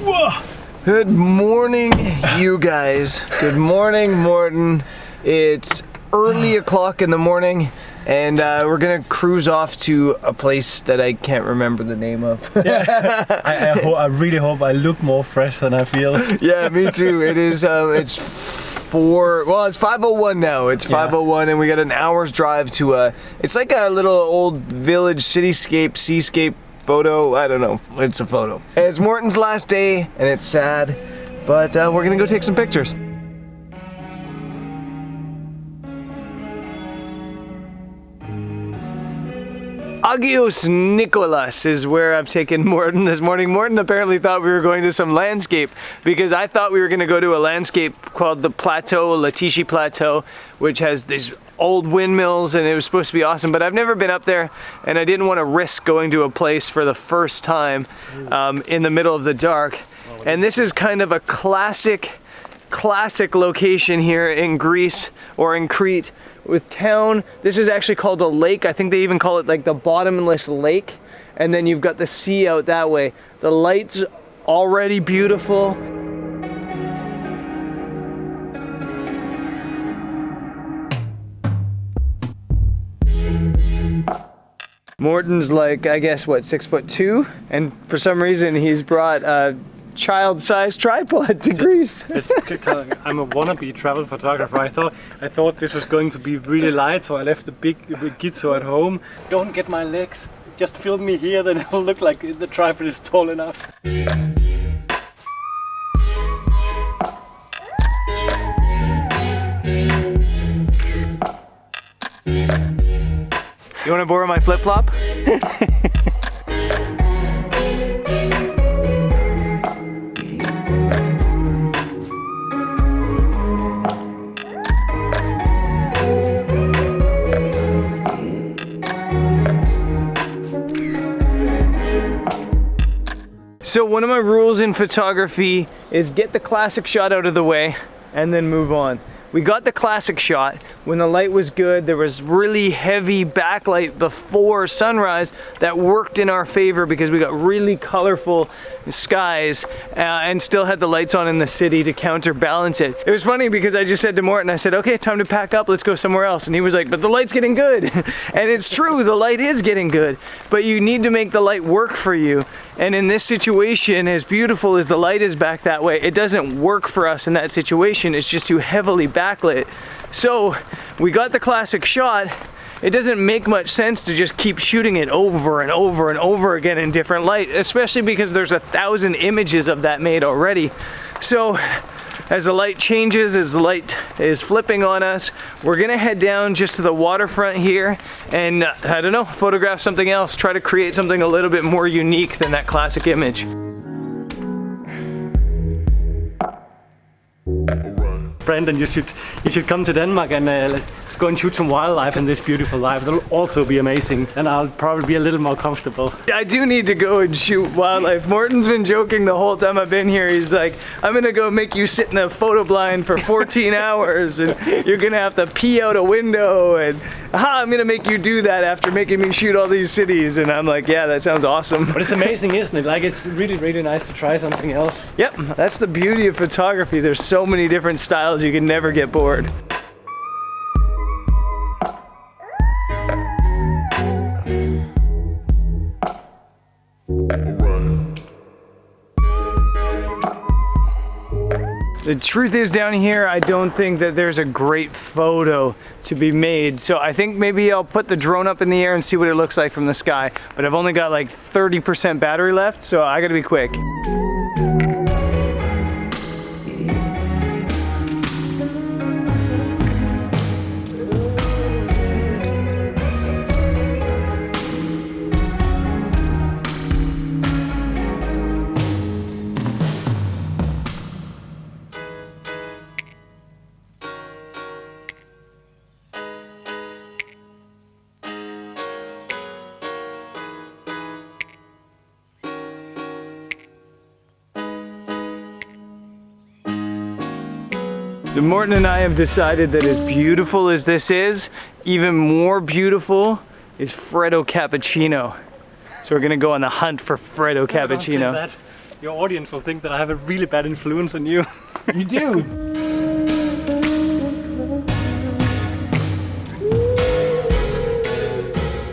Whoa. Good morning, you guys. Good morning, Morten. It's early o'clock in the morning, and we're gonna cruise off to a place that I can't remember the name of. Yeah. I really hope I look more fresh than I feel. Yeah, me too. It is. It's 5:01 now. It's 5:01, and we got an hour's drive to it's like a little old village cityscape, seascape photo. I don't know. It's a photo. It's Morten's last day, and it's sad, but we're gonna go take some pictures. Agios Nikolas is where I've taken Morten this morning. Morten apparently thought we were going to some landscape because I thought we were going to go to a landscape called the Plateau, Latishi Plateau, which has these old windmills, and it was supposed to be awesome, but I've never been up there, and I didn't want to risk going to a place for the first time in the middle of the dark. And this is kind of a classic location here in Greece, or in Crete, with town. This is actually called a lake. I think they even call it like the bottomless lake. And then you've got the sea out that way. The light's already beautiful. Morten's like, I guess, what, 6'2"? And for some reason he's brought a child-sized tripod to Greece. I'm a wannabe travel photographer. I thought this was going to be really light, so I left the big gizmo at home. Don't get my legs. Just film me here, then it'll look like the tripod is tall enough. You want to borrow my flip-flop? So one of my rules in photography is get the classic shot out of the way and then move on. We got the classic shot when the light was good. There was really heavy backlight before sunrise that worked in our favor because we got really colorful skies and still had the lights on in the city to counterbalance it. It was funny because I just said to Morten, I said, okay, time to pack up, let's go somewhere else. And he was like, but the light's getting good. And it's true, the light is getting good, but you need to make the light work for you. And in this situation, as beautiful as the light is back that way, it doesn't work for us in that situation. It's just too heavily backlit. So we got the classic shot. It doesn't make much sense to just keep shooting it over and over and over again in different light, especially because there's 1,000 images of that made already. So as the light changes, as the light is flipping on us, we're gonna head down just to the waterfront here and, I don't know, photograph something else, try to create something a little bit more unique than that classic image. Brendan, you should come to Denmark and let's go and shoot some wildlife in this beautiful life. It'll also be amazing, and I'll probably be a little more comfortable. I do need to go and shoot wildlife. Morten's been joking the whole time I've been here. He's like, I'm gonna go make you sit in a photo blind for 14 hours, and you're gonna have to pee out a window, and I'm gonna make you do that after making me shoot all these cities. And I'm like, yeah, that sounds awesome. But it's amazing, isn't it? Like, it's really, really nice to try something else. Yep, that's the beauty of photography. There's so many different styles, you can never get bored. The truth is, down here, I don't think that there's a great photo to be made. So I think maybe I'll put the drone up in the air and see what it looks like from the sky. But I've only got like 30% battery left, so I gotta be quick. Morten and I have decided that as beautiful as this is, even more beautiful is Freddo Cappuccino. So we're gonna go on the hunt for Freddo Cappuccino. Don't say that. Your audience will think that I have a really bad influence on you. You do.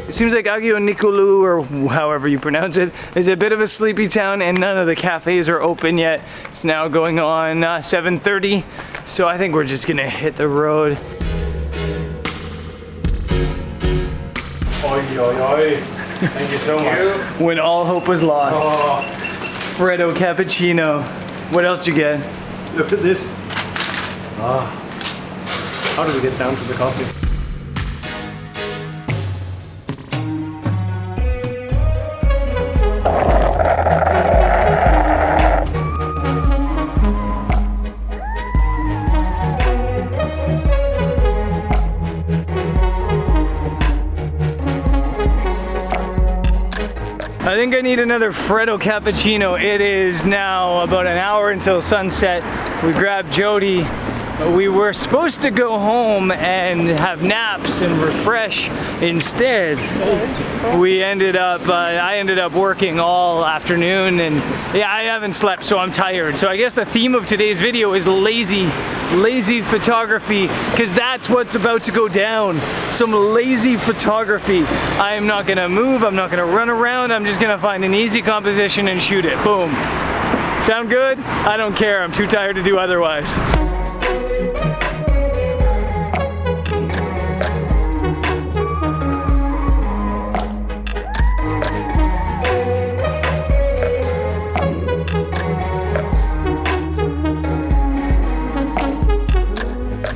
It seems like Agios Nikolas, or however you pronounce it, is a bit of a sleepy town, and none of the cafes are open yet. It's now going on 7:30, so I think we're just gonna hit the road. Oi, oi, oi. Thank you so much. When all hope was lost. Oh, Freddo Cappuccino. What else you get? look at this. Ah. How do we get down to the coffee? I think I need another Freddo Cappuccino. It is now about an hour until sunset. We grabbed Jody. We were supposed to go home and have naps and refresh. Instead, I ended up working all afternoon, and yeah, I haven't slept, so I'm tired. So I guess the theme of today's video is lazy photography, because that's what's about to go down. Some lazy photography. I am not gonna move, I'm not gonna run around, I'm just gonna find an easy composition and shoot it. Boom. Sound good? I don't care, I'm too tired to do otherwise.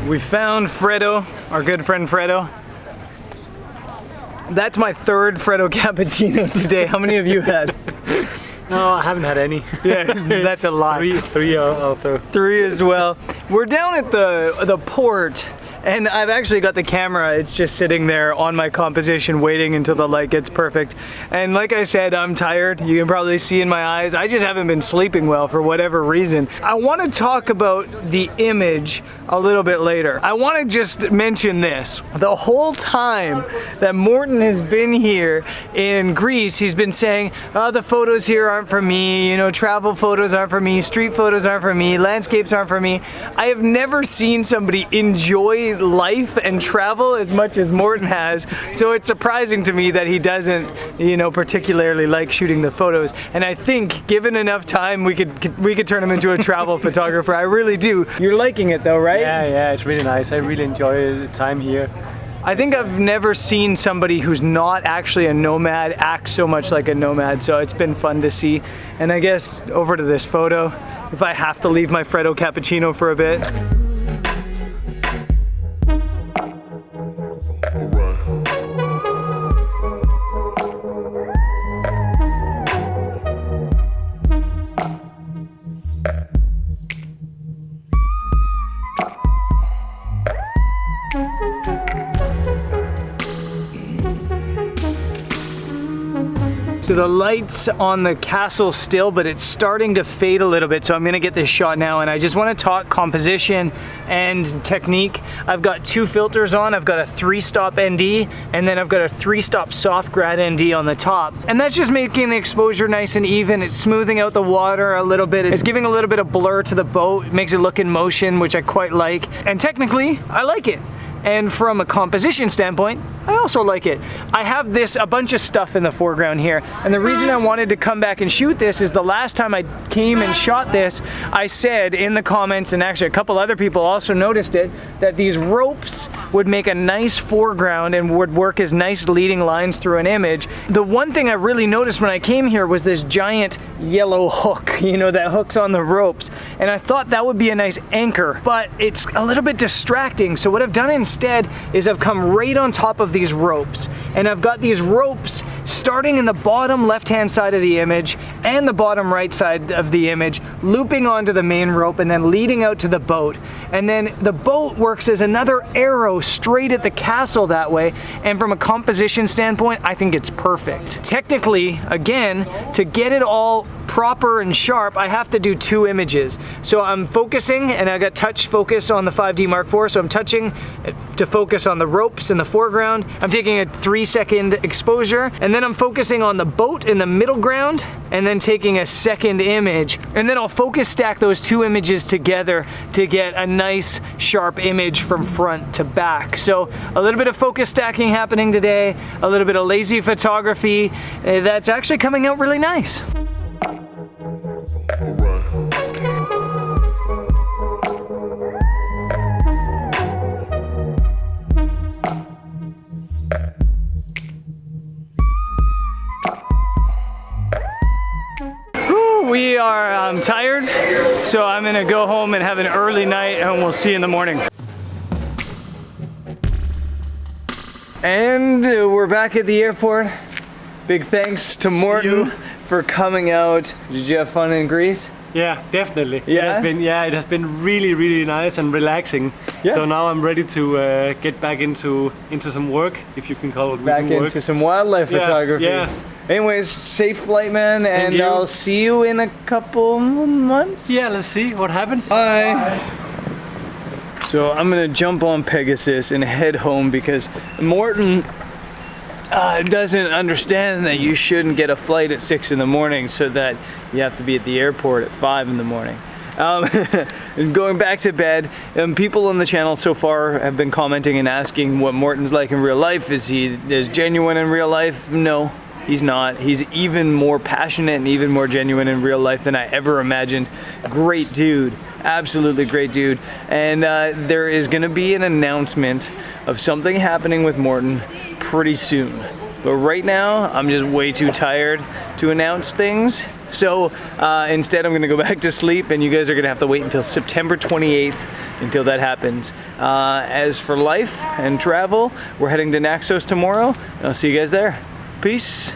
We found Freddo, our good friend Freddo. That's my third Freddo Cappuccino today. How many have you had? No, I haven't had any. Yeah, that's a lot. Three also. 3 as well. We're down at the port, and I've actually got the camera. It's just sitting there on my composition waiting until the light gets perfect. And like I said, I'm tired. You can probably see in my eyes. I just haven't been sleeping well for whatever reason. I want to talk about the image a little bit later. I want to just mention this. The whole time that Morten has been here in Greece, he's been saying, oh, the photos here aren't for me, you know, travel photos aren't for me, street photos aren't for me, landscapes aren't for me. I have never seen somebody enjoy life and travel as much as Morten has, so it's surprising to me that he doesn't, you know, particularly like shooting the photos. And I think given enough time, we could turn him into a travel photographer. I really do. You're liking it though, right? Yeah, it's really nice. I really enjoy the time here. I think I've never seen somebody who's not actually a nomad act so much like a nomad, so it's been fun to see. And I guess over to this photo, if I have to leave my Freddo Cappuccino for a bit. So the light's on the castle still, but it's starting to fade a little bit, so I'm gonna get this shot now, and I just wanna talk composition and technique. I've got 2 filters on. I've got a 3-stop ND, and then I've got a 3-stop soft grad ND on the top. And that's just making the exposure nice and even. It's smoothing out the water a little bit. It's giving a little bit of blur to the boat. It makes it look in motion, which I quite like. And technically, I like it. And from a composition standpoint, I also like it. I have a bunch of stuff in the foreground here, and the reason I wanted to come back and shoot this is the last time I came and shot this, I said in the comments, and actually a couple other people also noticed it, that these ropes would make a nice foreground and would work as nice leading lines through an image. The one thing I really noticed when I came here was this giant yellow hook, you know, that hooks on the ropes, and I thought that would be a nice anchor, but it's a little bit distracting. So what I've done instead is I've come right on top of these ropes, and I've got these ropes starting in the bottom left-hand side of the image and the bottom right side of the image, looping onto the main rope and then leading out to the boat. And then the boat works as another arrow straight at the castle that way, and from a composition standpoint, I think it's perfect. Technically, again, to get it all proper and sharp, I have to do 2 images. So I'm focusing, and I got touch focus on the 5D Mark IV, so I'm touching to focus on the ropes in the foreground. I'm taking a 3-second exposure, and then I'm focusing on the boat in the middle ground, and then taking a second image. And then I'll focus stack those 2 images together to get a nice sharp image from front to back. So a little bit of focus stacking happening today, a little bit of lazy photography. That's actually coming out really nice. We are tired, so I'm gonna go home and have an early night, and we'll see you in the morning. And we're back at the airport. Big thanks to Morten for coming out. Did you have fun in Greece? Yeah, definitely. Yeah? It has been really, really nice and relaxing. Yeah. So now I'm ready to get back into some work, if you can call it Back work. into some wildlife photography. Yeah. Anyways, safe flight, man, and you. I'll see you in a couple months. Yeah, let's see what happens. Bye. So I'm gonna jump on Pegasus and head home because Morten doesn't understand that you shouldn't get a flight at 6 in the morning, so that you have to be at the airport at 5 in the morning. And going back to bed, people on the channel so far have been commenting and asking what Morten's like in real life. Is he as genuine in real life? No, he's not. He's even more passionate and even more genuine in real life than I ever imagined. Great dude. Absolutely great dude. And there is gonna be an announcement of something happening with Morten pretty soon. But right now, I'm just way too tired to announce things. So instead, I'm gonna go back to sleep, and you guys are gonna have to wait until September 28th until that happens. As for life and travel, we're heading to Naxos tomorrow. I'll see you guys there. Peace.